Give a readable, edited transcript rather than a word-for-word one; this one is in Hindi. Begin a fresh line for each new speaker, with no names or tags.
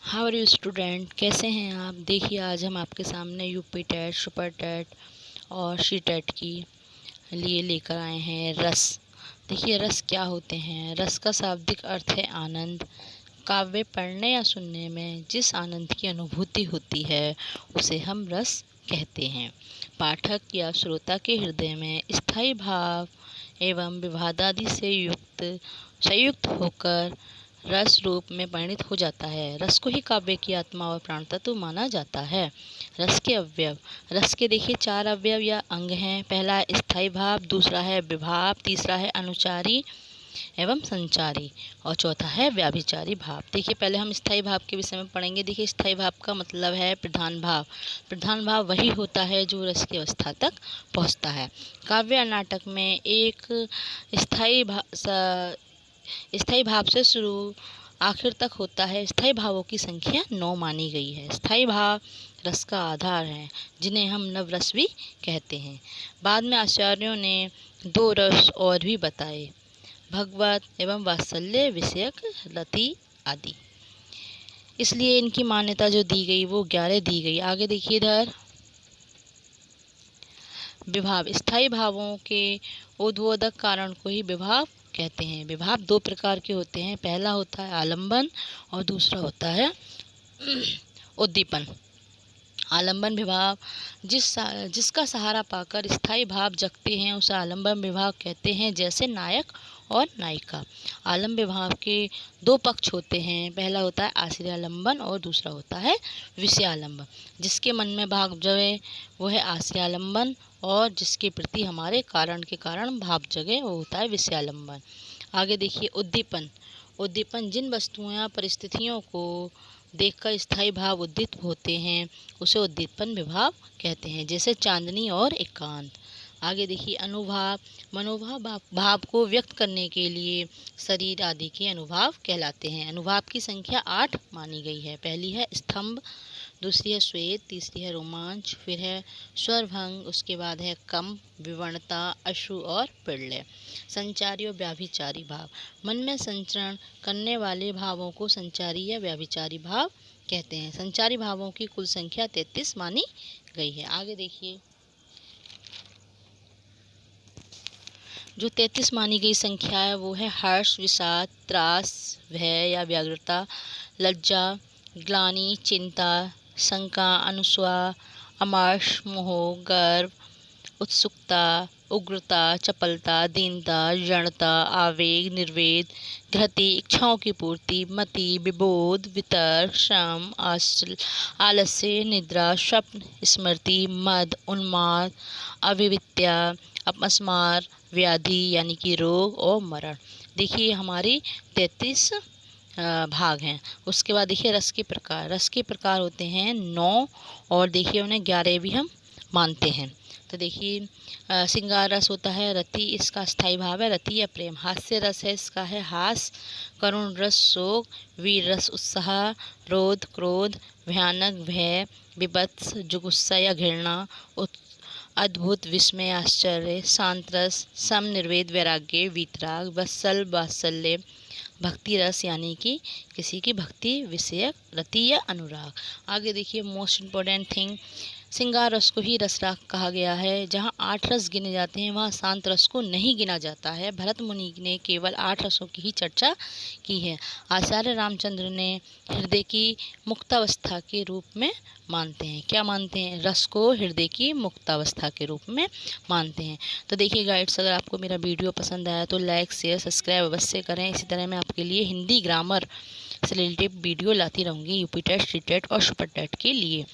हाउ आर यू स्टूडेंट, कैसे हैं आप। देखिए आज हम आपके सामने यूपी टेट, सुपर टेट और सी टेट की लिए लेकर आए हैं रस। देखिए रस क्या होते हैं। रस का शाब्दिक अर्थ है आनंद। काव्य पढ़ने या सुनने में जिस आनंद की अनुभूति होती है उसे हम रस कहते हैं। पाठक या श्रोता के हृदय में स्थायी भाव एवं विवादादि से संयुक्त होकर रस रूप में परिणित हो जाता है। रस को ही काव्य की आत्मा और प्राण तत्व माना जाता है। रस के अवयव। रस के देखिए 4 अवयव या अंग हैं। पहला है स्थायी भाव, दूसरा है विभाव, तीसरा है अनुचारी एवं संचारी और चौथा है व्याभिचारी भाव। देखिए पहले हम स्थायी भाव के विषय में पढ़ेंगे। देखिए स्थायी भाव का मतलब है प्रधान भाव। प्रधान भाव वही होता है जो रस की अवस्था तक पहुँचता है। काव्य या नाटक में एक स्थायी भाव से शुरू आखिर तक होता है। स्थायी भावों की संख्या 9 मानी गई है। स्थायी भाव रस का आधार है, जिन्हें हम नवरस भी कहते हैं। बाद में आचार्यों ने 2 रस और भी बताए, भगवत एवं वात्सल्य विषयक, रति आदि। इसलिए इनकी मान्यता जो दी गई वो 11 दी गई। आगे देखिए इधर विभाव। स्थायी भावों के उद्बोधक कारण को ही विभाव कहते हैं। विभाव 2 प्रकार के होते हैं। पहला होता है आलंबन और दूसरा होता है उद्दीपन। आलंबन विभाव जिसका सहारा पाकर स्थायी भाव जगते हैं उसे आलंबन विभाव कहते हैं, जैसे नायक और नायिका। आलम्ब विभाव के 2 पक्ष होते हैं। पहला होता है आश्रयालंबन और दूसरा होता है विषयालंबन। जिसके मन में भाव जगे वो है आश्रयालंबन और जिसके प्रति हमारे कारण के कारण भाव जगे वो होता है विषयालंबन। आगे देखिए उद्दीपन। उद्दीपन जिन वस्तुओं या परिस्थितियों को देखकर स्थायी भाव उद्दीत होते हैं उसे उद्दीपन विभाव कहते हैं, जैसे चांदनी और एकांत। आगे देखिए अनुभाव। मनोभाव भाव को व्यक्त करने के लिए शरीर आदि के अनुभाव कहलाते हैं। अनुभाव की संख्या 8 मानी गई है। पहली है स्तंभ, दूसरी है श्वेत, तीसरी है रोमांच, फिर है स्वरभंग, उसके बाद है कंप, विवरणता, अश्रु और प्रलय। संचारी और व्याभिचारी भाव। मन में संचरण करने वाले भावों को संचारी या व्याभिचारी भाव कहते हैं। संचारी भावों की कुल संख्या 33 मानी गई है। आगे देखिए जो 33 मानी गई संख्या है वो है हर्ष, विषाद, त्रास, भय या व्यग्रता, लज्जा, ग्लानि, चिंता, शंका, अनुस्वा, अमर्ष, मोह, गर्व, उत्सुकता, उग्रता, चपलता, दीनता, जड़ता, आवेग, निर्वेद, घृति, इच्छाओं की पूर्ति, मति, विबोध, वितर्क, श्रम, आलस्य, निद्रा, स्वप्न, स्मृति, मद, उन्माद, अविवित्या, अपस्मार, व्याधि यानी कि रोग और मरण। देखिए हमारी 33 भाग हैं। उसके बाद देखिए रस के प्रकार। रस के प्रकार होते हैं 9 और देखिए उन्हें 11 भी हम मानते हैं। तो देखिए श्रृंगार रस होता है रति, इसका स्थायी भाव है रति या प्रेम। हास्य रस है, इसका है हास। करुण रस शोक। वीर रस उत्साह, क्रोध क्रोध, भयानक भय, विभत्स जुगुस्सा या घृणा, अद्भुत विस्मय आश्चर्य। शांत रस सम निर्वेद वैराग्य वीतराग। वत्सल वात्सल्य। भक्ति रस यानी कि किसी की भक्ति विषयक, रति या अनुराग। आगे देखिए मोस्ट इम्पोर्टेंट थिंग, श्रृंगार रस को ही रसराग कहा गया है। जहाँ 8 रस गिने जाते हैं वहाँ शांत रस को नहीं गिना जाता है। भरत मुनि ने केवल 8 रसों की ही चर्चा की है। आचार्य रामचंद्र ने हृदय की मुक्तावस्था के रूप में मानते हैं। क्या मानते हैं? रस को हृदय की मुक्तावस्था के रूप में मानते हैं। तो देखिए गाइड्स, अगर आपको मेरा वीडियो पसंद आया तो लाइक शेयर सब्सक्राइब अवश्य करें। इसी तरह मैं आपके लिए हिंदी ग्रामर से रिलेटेड वीडियो लाती रहूँगी यूपी टेट, सी टेट और सुपर टेट के लिए।